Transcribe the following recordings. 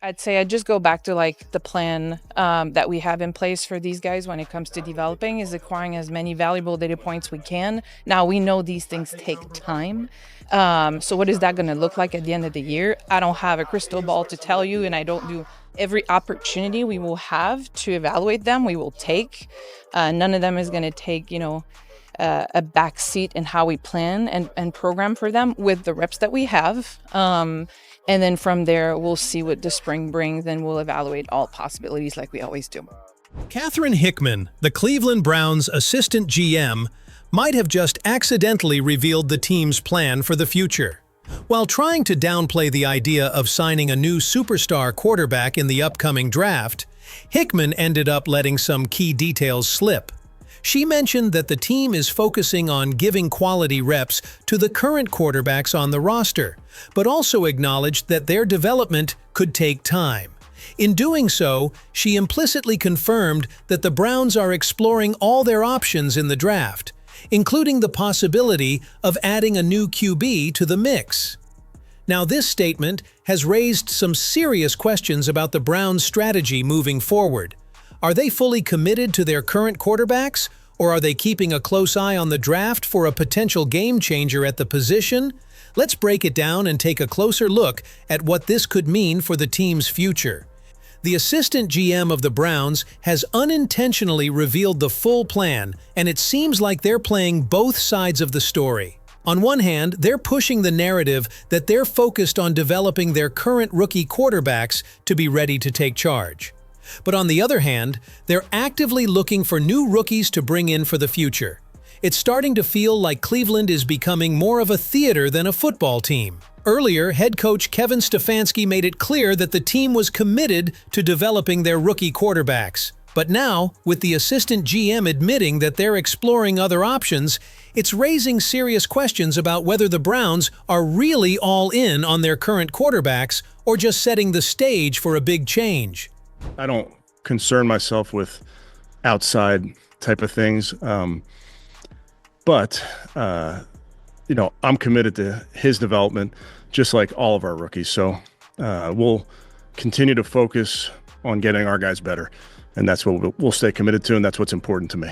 I'd say I'd just go back to like the plan that we have in place for these guys when it comes to developing is acquiring as many valuable data points we can. Now we know these things take time. So what is that going to look like at the end of the year? I don't have a crystal ball to tell you, and I don't do every opportunity we will have to evaluate them. We will take. None of them is going to take, a back seat in how we plan and program for them with the reps that we have. And then from there, we'll see what the spring brings, and we'll evaluate all possibilities like we always do. Catherine Hickman, the Cleveland Browns assistant GM, might have just accidentally revealed the team's plan for the future. While trying to downplay the idea of signing a new superstar quarterback in the upcoming draft, Hickman ended up letting some key details slip. She mentioned that the team is focusing on giving quality reps to the current quarterbacks on the roster, but also acknowledged that their development could take time. In doing so, she implicitly confirmed that the Browns are exploring all their options in the draft, including the possibility of adding a new QB to the mix. Now, this statement has raised some serious questions about the Browns' strategy moving forward. Are they fully committed to their current quarterbacks, or are they keeping a close eye on the draft for a potential game-changer at the position? Let's break it down and take a closer look at what this could mean for the team's future. The assistant GM of the Browns has unintentionally revealed the full plan, and it seems like they're playing both sides of the story. On one hand, they're pushing the narrative that they're focused on developing their current rookie quarterbacks to be ready to take charge. But on the other hand, they're actively looking for new rookies to bring in for the future. It's starting to feel like Cleveland is becoming more of a theater than a football team. Earlier, head coach Kevin Stefanski made it clear that the team was committed to developing their rookie quarterbacks. But now, with the assistant GM admitting that they're exploring other options, it's raising serious questions about whether the Browns are really all in on their current quarterbacks or just setting the stage for a big change. I don't concern myself with outside type of things, but I'm committed to his development, just like all of our rookies. So we'll continue to focus on getting our guys better, and that's what we'll stay committed to, and that's what's important to me.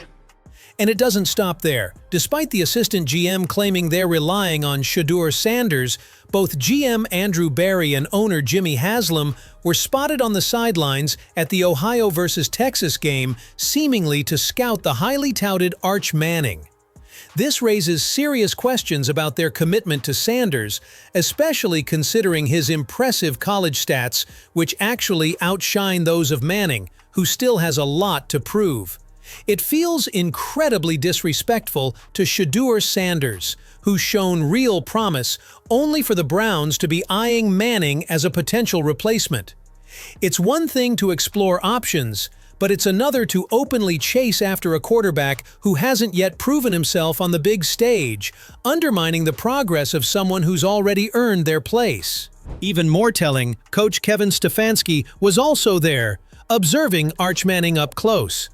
And it doesn't stop there. Despite the assistant GM claiming they're relying on Sheduer Sanders, both GM Andrew Berry and owner Jimmy Haslam were spotted on the sidelines at the Ohio vs. Texas game, seemingly to scout the highly touted Arch Manning. This raises serious questions about their commitment to Sanders, especially considering his impressive college stats, which actually outshine those of Manning, who still has a lot to prove. It feels incredibly disrespectful to Sheduer Sanders, who's shown real promise, only for the Browns to be eyeing Manning as a potential replacement. It's one thing to explore options, but it's another to openly chase after a quarterback who hasn't yet proven himself on the big stage, undermining the progress of someone who's already earned their place. Even more telling, coach Kevin Stefanski was also there, observing Arch Manning up close.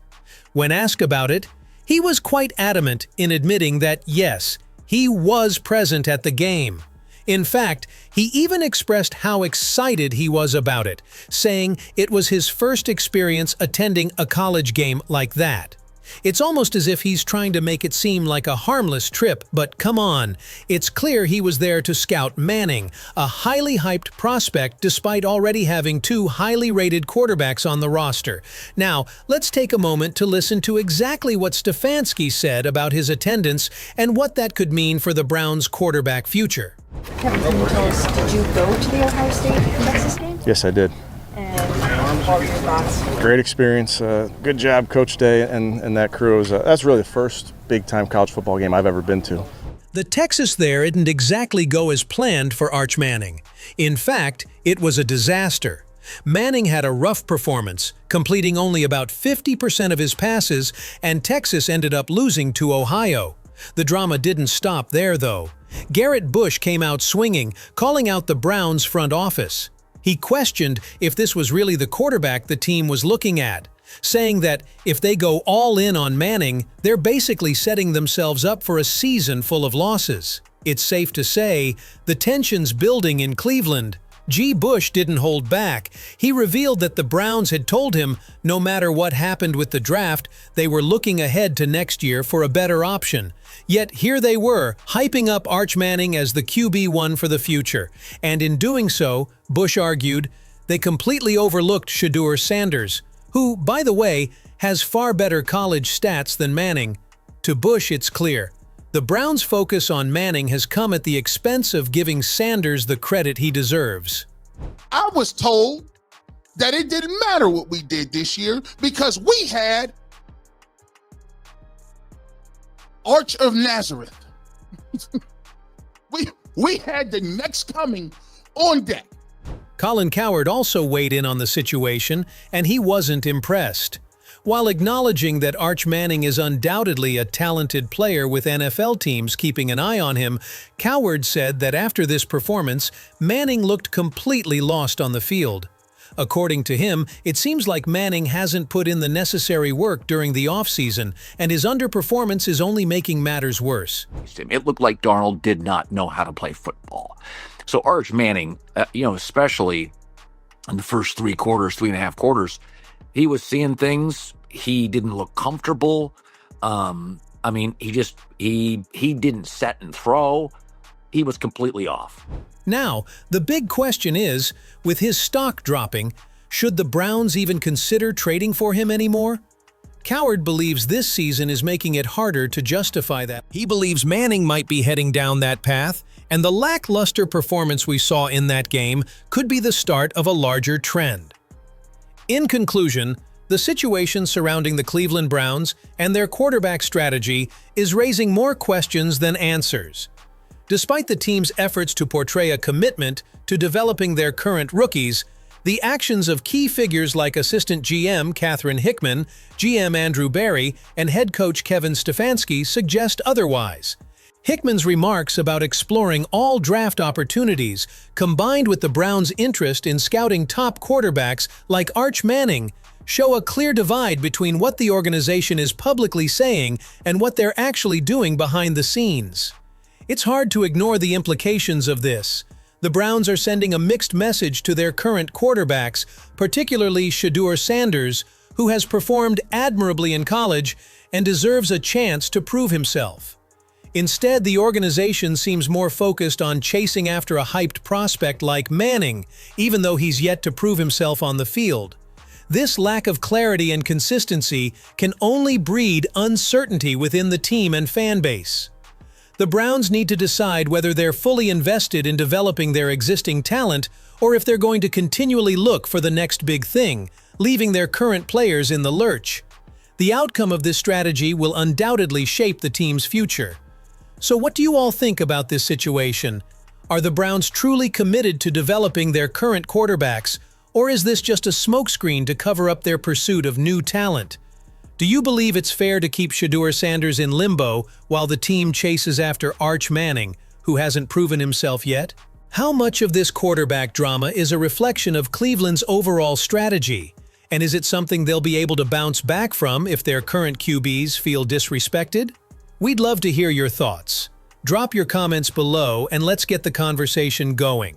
When asked about it, he was quite adamant in admitting that yes, he was present at the game. In fact, he even expressed how excited he was about it, saying it was his first experience attending a college game like that. It's almost as if he's trying to make it seem like a harmless trip, but come on, it's clear he was there to scout Manning, a highly hyped prospect despite already having two highly rated quarterbacks on the roster. Now, let's take a moment to listen to exactly what Stefanski said about his attendance and what that could mean for the Browns' quarterback future. Kevin, can you tell us, did you go to the Ohio State-Texas game? Yes, I did. And what were your thoughts? Great experience. Good job, Coach Day and that crew. That's really the first big-time college football game I've ever been to. The Texas there didn't exactly go as planned for Arch Manning. In fact, it was a disaster. Manning had a rough performance, completing only about 50% of his passes, and Texas ended up losing to Ohio. The drama didn't stop there, though. Garrett Bush came out swinging, calling out the Browns' front office. He questioned if this was really the quarterback the team was looking at, saying that if they go all in on Manning, they're basically setting themselves up for a season full of losses. It's safe to say the tension's building in Cleveland, G. Bush didn't hold back. He revealed that the Browns had told him no matter what happened with the draft, they were looking ahead to next year for a better option. Yet here they were, hyping up Arch Manning as the QB1 for the future. And in doing so, Bush argued, they completely overlooked Sheduer Sanders, who, by the way, has far better college stats than Manning. To Bush, it's clear. The Browns' focus on Manning has come at the expense of giving Sanders the credit he deserves. I was told that it didn't matter what we did this year because we had Arch of Nazareth. we had the next coming on deck. Colin Cowherd also weighed in on the situation, and he wasn't impressed. While acknowledging that Arch Manning is undoubtedly a talented player with NFL teams keeping an eye on him, Cowherd said that after this performance, Manning looked completely lost on the field. According to him, it seems like Manning hasn't put in the necessary work during the offseason, and his underperformance is only making matters worse. It looked like Darnold did not know how to play football. So Arch Manning, especially in the first 3.5 quarters, he was seeing things. He didn't look comfortable. He didn't set and throw. He was completely off. Now, the big question is, with his stock dropping, should the Browns even consider trading for him anymore? Cowherd believes this season is making it harder to justify that. He believes Manning might be heading down that path, and the lackluster performance we saw in that game could be the start of a larger trend. In conclusion, the situation surrounding the Cleveland Browns and their quarterback strategy is raising more questions than answers. Despite the team's efforts to portray a commitment to developing their current rookies, the actions of key figures like assistant GM Catherine Hickman, GM Andrew Berry, and head coach Kevin Stefanski suggest otherwise. Hickman's remarks about exploring all draft opportunities, combined with the Browns' interest in scouting top quarterbacks like Arch Manning, show a clear divide between what the organization is publicly saying and what they're actually doing behind the scenes. It's hard to ignore the implications of this. The Browns are sending a mixed message to their current quarterbacks, particularly Sheduer Sanders, who has performed admirably in college and deserves a chance to prove himself. Instead, the organization seems more focused on chasing after a hyped prospect like Manning, even though he's yet to prove himself on the field. This lack of clarity and consistency can only breed uncertainty within the team and fan base. The Browns need to decide whether they're fully invested in developing their existing talent or if they're going to continually look for the next big thing, leaving their current players in the lurch. The outcome of this strategy will undoubtedly shape the team's future. So what do you all think about this situation? Are the Browns truly committed to developing their current quarterbacks, or is this just a smokescreen to cover up their pursuit of new talent? Do you believe it's fair to keep Sheduer Sanders in limbo while the team chases after Arch Manning, who hasn't proven himself yet? How much of this quarterback drama is a reflection of Cleveland's overall strategy? And is it something they'll be able to bounce back from if their current QBs feel disrespected? We'd love to hear your thoughts. Drop your comments below and let's get the conversation going.